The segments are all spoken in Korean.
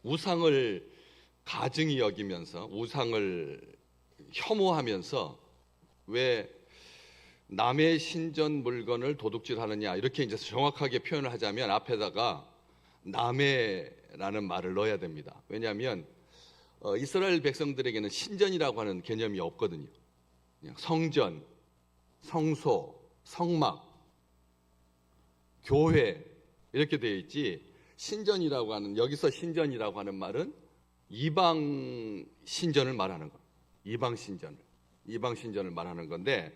우상을 가증히 여기면서 우상을 혐오하면서 왜 남의 신전 물건을 도둑질하느냐 이렇게 이제 정확하게 표현을 하자면 앞에다가 남의라는 말을 넣어야 됩니다. 왜냐하면 이스라엘 백성들에게는 신전이라고 하는 개념이 없거든요. 그냥 성전, 성소, 성막, 교회 이렇게 되어 있지 신전이라고 하는 여기서 신전이라고 하는 말은 이방 신전을 말하는 거. 이방 신전을 말하는 건데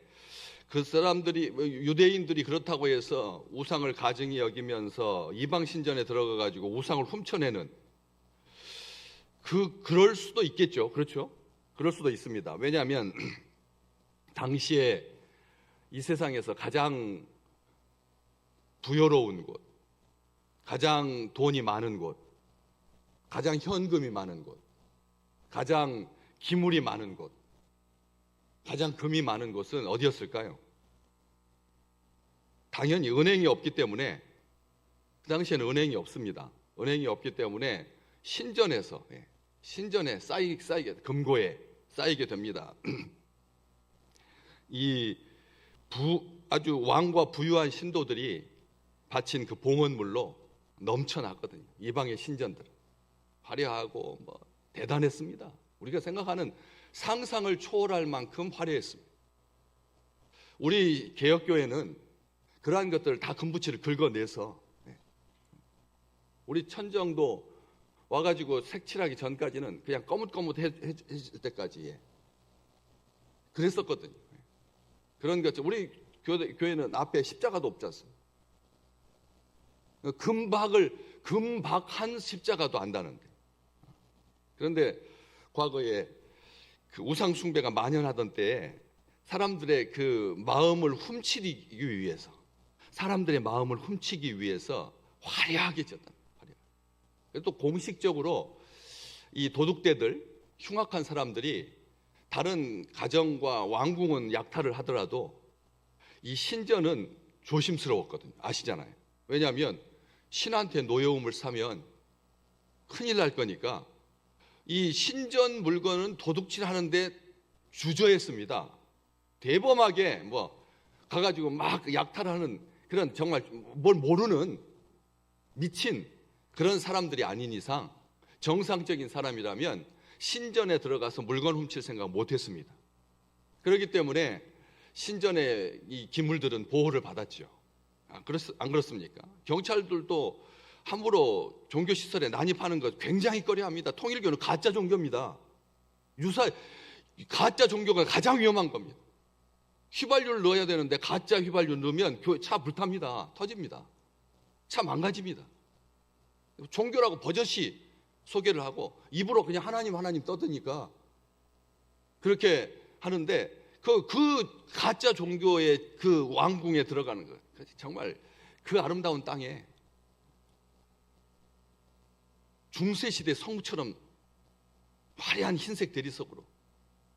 그 사람들이 유대인들이 그렇다고 해서 우상을 가증히 여기면서 이방 신전에 들어가 가지고 우상을 훔쳐내는 그럴 수도 있겠죠. 그렇죠? 그럴 수도 있습니다. 왜냐하면 당시에 이 세상에서 가장 부여로운 곳, 가장 돈이 많은 곳, 가장 현금이 많은 곳, 가장 기물이 많은 곳, 가장 금이 많은 곳은 어디였을까요? 당연히 은행이 없기 때문에 그 당시에는 은행이 없습니다. 은행이 없기 때문에 신전에 쌓이게 금고에 쌓이게 됩니다. 아주 왕과 부유한 신도들이 바친 그 봉헌물로 넘쳐났거든요. 이방의 신전들 화려하고 대단했습니다. 우리가 생각하는 상상을 초월할 만큼 화려했습니다. 우리 개혁교회는 그러한 것들을 다 금붙이를 긁어내서 우리 천정도 와가지고 색칠하기 전까지는 그냥 거뭇거뭇해질 때까지 그랬었거든요. 그런 것들 우리 교회는 앞에 십자가도 없지 않습니까? 금박한 십자가도 안다는데. 그런데 과거에 그 우상 숭배가 만연하던 때에 사람들의 그 마음을 훔치기 위해서 화려하게 졌다. 또 공식적으로 이 도둑대들 흉악한 사람들이 다른 가정과 왕궁은 약탈을 하더라도 이 신전은 조심스러웠거든요. 아시잖아요. 왜냐하면 신한테 노여움을 사면 큰일 날 거니까 이 신전 물건은 도둑질 하는데 주저했습니다. 대범하게 가가지고 막 약탈하는 그런 정말 뭘 모르는 미친 그런 사람들이 아닌 이상 정상적인 사람이라면 신전에 들어가서 물건 훔칠 생각 못 했습니다. 그렇기 때문에 신전의 이 기물들은 보호를 받았죠. 안 그렇습니까? 경찰들도 함부로 종교시설에 난입하는 것 굉장히 꺼려합니다. 통일교는 가짜 종교입니다. 가짜 종교가 가장 위험한 겁니다. 휘발유를 넣어야 되는데 가짜 휘발유 넣으면 차 불탑니다. 터집니다. 차 망가집니다. 종교라고 버젓이 소개를 하고 입으로 그냥 하나님 떠드니까 그렇게 하는데 그 가짜 종교의 그 왕궁에 들어가는 것 정말 그 아름다운 땅에 중세시대 성처럼 화려한 흰색 대리석으로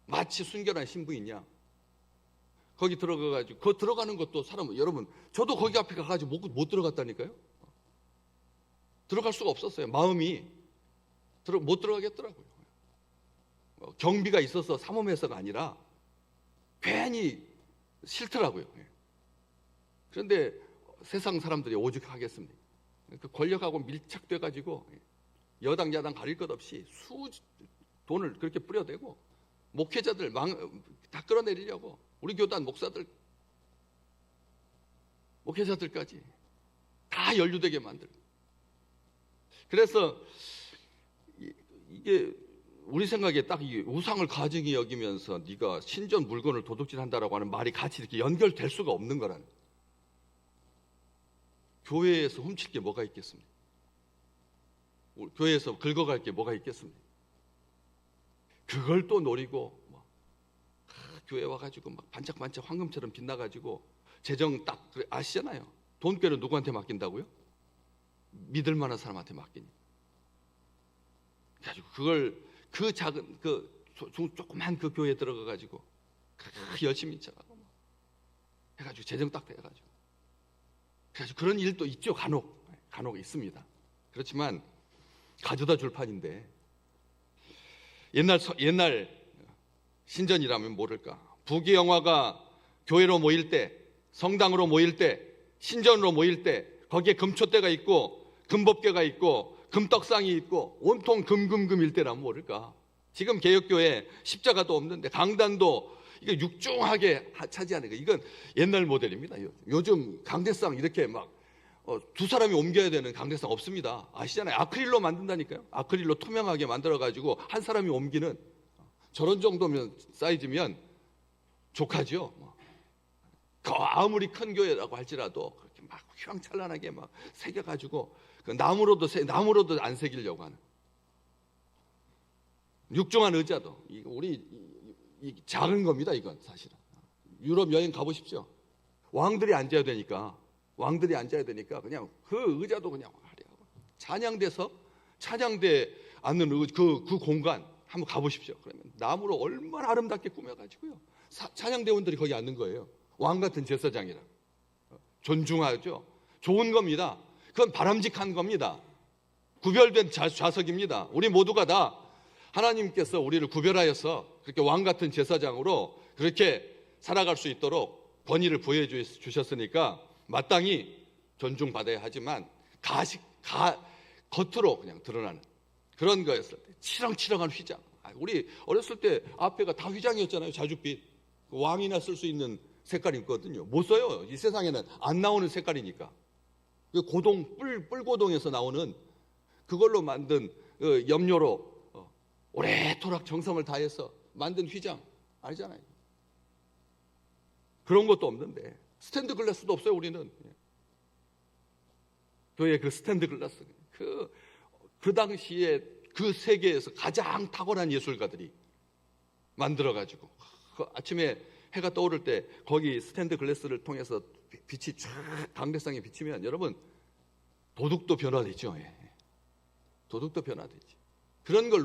마치 순결한 신부이냐 거기 들어가가지고 그 들어가는 것도 여러분 저도 거기 앞에 가가지고 못 들어갔다니까요. 들어갈 수가 없었어요. 마음이 못 들어가겠더라고요. 경비가 있어서 삼엄해서가 아니라 괜히 싫더라고요. 그런데 세상 사람들이 오죽하겠습니까? 그 권력하고 밀착돼가지고 여당 야당 가릴 것 없이 돈을 그렇게 뿌려대고 목회자들 다 끌어내리려고 우리 교단 목회자들까지 다 연루되게 만들고 그래서 이게 우리 생각에 딱 이 우상을 가증히 여기면서 네가 신전 물건을 도둑질한다라고 하는 말이 같이 이렇게 연결될 수가 없는 거라는 거예요. 교회에서 훔칠 게 뭐가 있겠습니까? 교회에서 긁어갈 게 뭐가 있겠습니까? 그걸 또 노리고 교회 와가지고 막 반짝반짝 황금처럼 빛나가지고 재정 딱 아시잖아요. 돈꾀를 누구한테 맡긴다고요? 믿을 만한 사람한테 맡기니. 그래가지고 그걸 그 작은 조그만 그 교회에 들어가가지고 열심히 쳐가고 해가지고 재정 딱 돼가지고 그래가지고 그런 일도 있죠. 간혹 있습니다. 그렇지만 가져다 줄 판인데 옛날 신전이라면 모를까. 부귀영화가 교회로 모일 때, 성당으로 모일 때, 신전으로 모일 때 거기에 금촛대가 있고 금법궤가 있고 금떡상이 있고 온통 금일 때라면 모를까. 지금 개혁교회 십자가도 없는데 강단도 이게 육중하게 차지하는 거, 이건 옛날 모델입니다. 요즘 강대상 이렇게 막 두 사람이 옮겨야 되는 강대상 없습니다. 아시잖아요. 아크릴로 만든다니까요. 아크릴로 투명하게 만들어가지고 한 사람이 옮기는, 저런 정도면 사이즈면 족하죠. 아무리 큰 교회라고 할지라도 그렇게 막 휘황찬란하게 막 새겨가지고 그 나무로도 안 새기려고 하는 육중한 의자도 우리 작은 겁니다. 이건 사실은 유럽 여행 가보십시오. 왕들이 앉아야 되니까 그냥 그 의자도 그냥 찬양대 앉는 그 공간 한번 가보십시오. 그러면 나무로 얼마나 아름답게 꾸며가지고요. 찬양대원들이 거기 앉는 거예요. 왕 같은 제사장이라. 존중하죠. 좋은 겁니다. 그건 바람직한 겁니다. 구별된 좌석입니다. 우리 모두가 다 하나님께서 우리를 구별하여서 그렇게 왕 같은 제사장으로 그렇게 살아갈 수 있도록 권위를 부여해 주셨으니까 마땅히 존중받아야 하지만 겉으로 그냥 드러나는 그런 거였을 때, 치렁치렁한 휘장. 우리 어렸을 때 앞에가 다 휘장이었잖아요. 자줏빛. 왕이나 쓸 수 있는 색깔이 있거든요. 못 써요. 이 세상에는 안 나오는 색깔이니까. 뿔고동에서 나오는 그걸로 만든 염료로 오래도록 정성을 다해서 만든 휘장 아니잖아요. 그런 것도 없는데 스탠드 글라스도 없어요. 우리는 교회 그 스탠드 글라스, 그 당시에 그 세계에서 가장 탁월한 예술가들이 만들어가지고 아침에 해가 떠오를 때 거기 스탠드 글라스를 통해서 빛이 쫙 강대상에 비치면 여러분 도둑도 변화되죠. 도둑도 변화되지. 그런 걸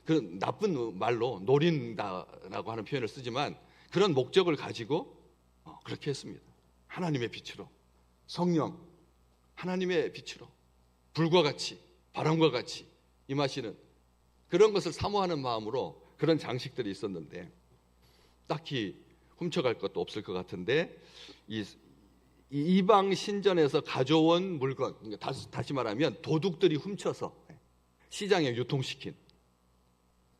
그 나쁜 말로 노린다라고 하는 표현을 쓰지만 그런 목적을 가지고 그렇게 했습니다. 하나님의 빛으로, 성령 하나님의 빛으로 불과 같이 바람과 같이 임하시는 그런 것을 사모하는 마음으로 그런 장식들이 있었는데 딱히 훔쳐갈 것도 없을 것 같은데 이 이방 신전에서 가져온 물건, 그러니까 다시 말하면 도둑들이 훔쳐서 시장에 유통시킨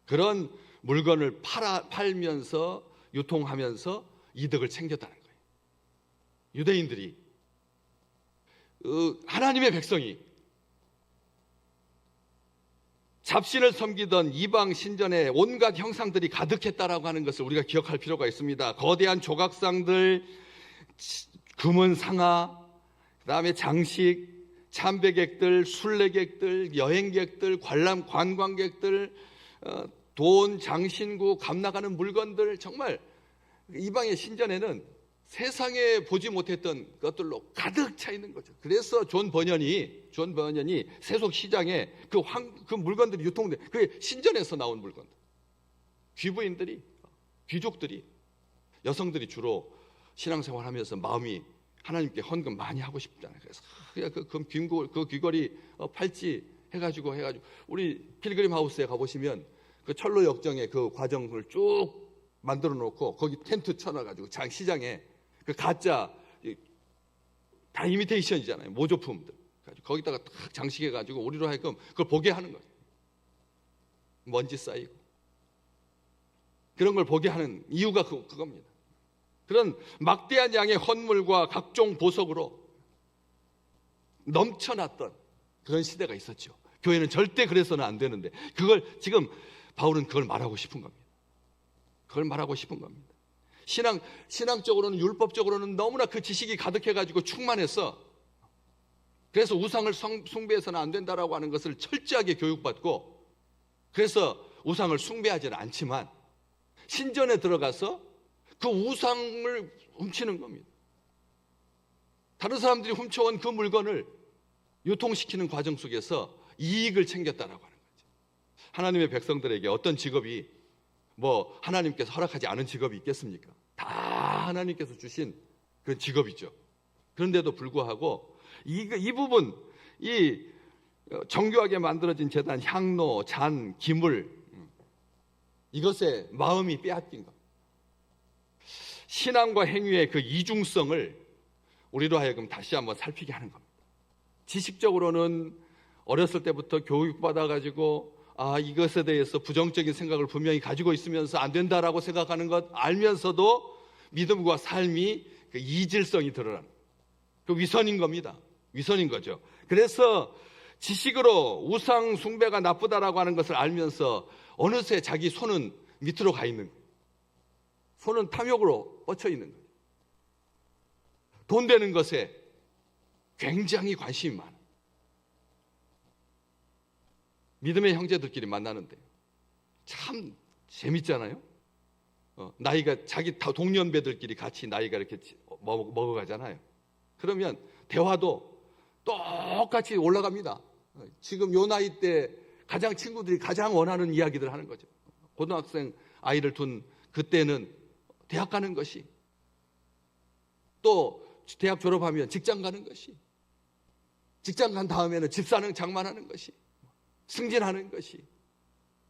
그런 물건을 팔면서 유통하면서 이득을 챙겼다는 거예요. 유대인들이 하나님의 백성이 잡신을 섬기던 이방 신전에 온갖 형상들이 가득했다라고 하는 것을 우리가 기억할 필요가 있습니다. 거대한 조각상들, 금은 상아, 그다음에 장식, 참배객들, 순례객들, 여행객들, 관광객들, 돈, 장신구, 값나가는 물건들, 정말 이방의 신전에는 세상에 보지 못했던 것들로 가득 차 있는 거죠. 그래서 존 버년이 세속 시장에 그 물건들이 유통돼. 그게 신전에서 나온 물건들. 귀부인들이, 귀족들이, 여성들이 주로 신앙생활하면서 마음이 하나님께 헌금 많이 하고 싶잖아요. 그래서 그 귀걸이 팔찌 해가지고 우리 필그림 하우스에 가보시면 그 철로 역정의 그 과정을 쭉 만들어 놓고 거기 텐트 쳐놔가지고 시장에 그 가짜 다 이미테이션이잖아요. 모조품들 거기다가 딱 장식해가지고 우리로 하여금 그걸 보게 하는 거예요. 먼지 쌓이고 그런 걸 보게 하는 이유가 그겁니다. 그런 막대한 양의 헌물과 각종 보석으로 넘쳐났던 그런 시대가 있었죠. 교회는 절대 그래서는 안 되는데 그걸 지금 바울은 그걸 말하고 싶은 겁니다. 그걸 말하고 싶은 겁니다. 신앙적으로는, 율법적으로는 너무나 그 지식이 가득해가지고 충만해서 그래서 우상을 숭배해서는 안 된다라고 하는 것을 철저하게 교육받고 그래서 우상을 숭배하지는 않지만 신전에 들어가서 그 우상을 훔치는 겁니다. 다른 사람들이 훔쳐온 그 물건을 유통시키는 과정 속에서 이익을 챙겼다라고 하는 거죠. 하나님의 백성들에게 어떤 직업이 하나님께서 허락하지 않은 직업이 있겠습니까? 다 하나님께서 주신 그런 직업이죠. 그런데도 불구하고 이 부분, 이 정교하게 만들어진 제단, 향로, 잔, 기물, 이것에 마음이 빼앗긴 것. 신앙과 행위의 그 이중성을 우리로 하여금 다시 한번 살피게 하는 겁니다. 지식적으로는 어렸을 때부터 교육받아가지고 이것에 대해서 부정적인 생각을 분명히 가지고 있으면서 안 된다라고 생각하는 것 알면서도 믿음과 삶이 그 이질성이 드러나는 그 위선인 겁니다. 위선인 거죠. 그래서 지식으로 우상 숭배가 나쁘다라고 하는 것을 알면서 어느새 자기 손은 밑으로 가 있는 거예요. 손은 탐욕으로 뻗쳐 있는 거예요. 돈 되는 것에 굉장히 관심이 많아요. 믿음의 형제들끼리 만나는데 참 재밌잖아요. 나이가 자기 동년배들끼리 같이 나이가 이렇게 먹어가잖아요. 그러면 대화도 똑같이 올라갑니다. 지금 요 나이 때 가장 친구들이 가장 원하는 이야기들 하는 거죠. 고등학생 아이를 둔 그때는 대학 가는 것이, 또 대학 졸업하면 직장 가는 것이, 직장 간 다음에는 집 사는 장만하는 것이, 승진하는 것이,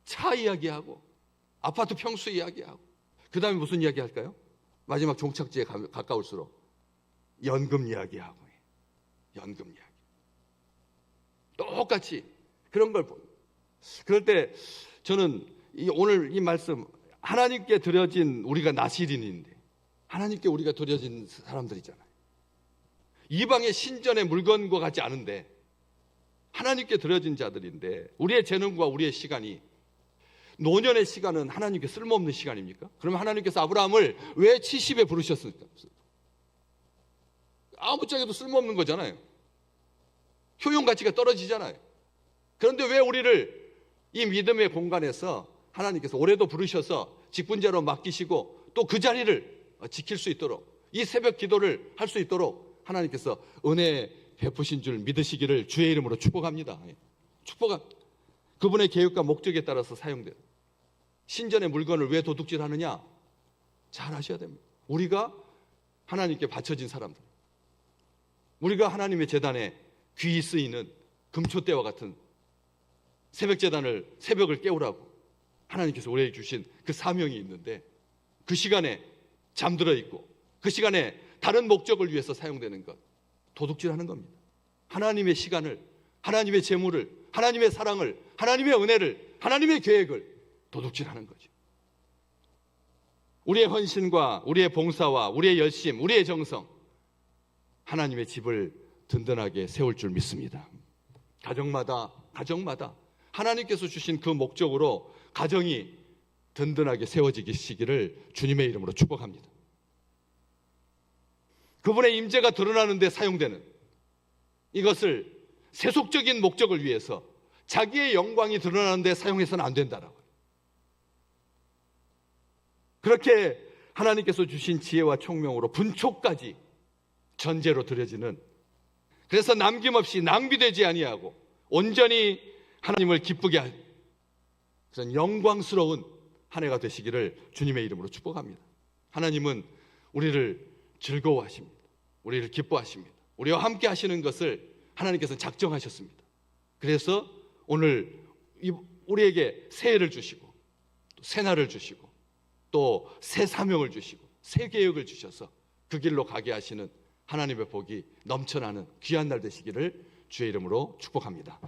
차 이야기하고 아파트 평수 이야기하고, 그 다음에 무슨 이야기 할까요? 마지막 종착지에 가까울수록 연금 이야기하고, 연금 이야기. 똑같이 그런 걸 봅니다. 그럴 때 저는 오늘 이 말씀, 하나님께 드려진 우리가 나시린인데, 하나님께 우리가 드려진 사람들이잖아요. 이방의 신전의 물건과 같지 않은데 하나님께 드려진 자들인데, 우리의 재능과 우리의 시간이, 노년의 시간은 하나님께 쓸모없는 시간입니까? 그러면 하나님께서 아브라함을 왜 70에 부르셨습니까? 아무짝에도 쓸모없는 거잖아요. 효용 가치가 떨어지잖아요. 그런데 왜 우리를 이 믿음의 공간에서 하나님께서 올해도 부르셔서 직분자로 맡기시고 또 그 자리를 지킬 수 있도록, 이 새벽 기도를 할 수 있도록 하나님께서 은혜 베푸신 줄 믿으시기를 주의 이름으로 축복합니다. 그분의 계획과 목적에 따라서 사용돼요. 신전의 물건을 왜 도둑질하느냐? 잘 아셔야 됩니다. 우리가 하나님께 바쳐진 사람들, 우리가 하나님의 제단에 귀히 쓰이는 금초대와 같은 새벽을 깨우라고 하나님께서 우리에게 주신 그 사명이 있는데, 그 시간에 잠들어 있고 그 시간에 다른 목적을 위해서 사용되는 것, 도둑질하는 겁니다. 하나님의 시간을, 하나님의 재물을, 하나님의 사랑을, 하나님의 은혜를, 하나님의 계획을 도둑질하는 거죠. 우리의 헌신과 우리의 봉사와 우리의 열심, 우리의 정성, 하나님의 집을 든든하게 세울 줄 믿습니다. 가정마다 하나님께서 주신 그 목적으로 가정이 든든하게 세워지시기를 주님의 이름으로 축복합니다. 그분의 임재가 드러나는 데 사용되는 이것을 세속적인 목적을 위해서, 자기의 영광이 드러나는 데 사용해서는 안 된다라고. 그렇게 하나님께서 주신 지혜와 총명으로 분초까지 전제로 드려지는, 그래서 남김없이 낭비되지 아니하고 온전히 하나님을 기쁘게 할 그런 영광스러운 한 해가 되시기를 주님의 이름으로 축복합니다. 하나님은 우리를 즐거워하십니다. 우리를 기뻐하십니다. 우리와 함께 하시는 것을 하나님께서 작정하셨습니다. 그래서 오늘 우리에게 새해를 주시고, 또 새날을 주시고, 또 새 사명을 주시고, 새 계획을 주셔서 그 길로 가게 하시는 하나님의 복이 넘쳐나는 귀한 날 되시기를 주의 이름으로 축복합니다.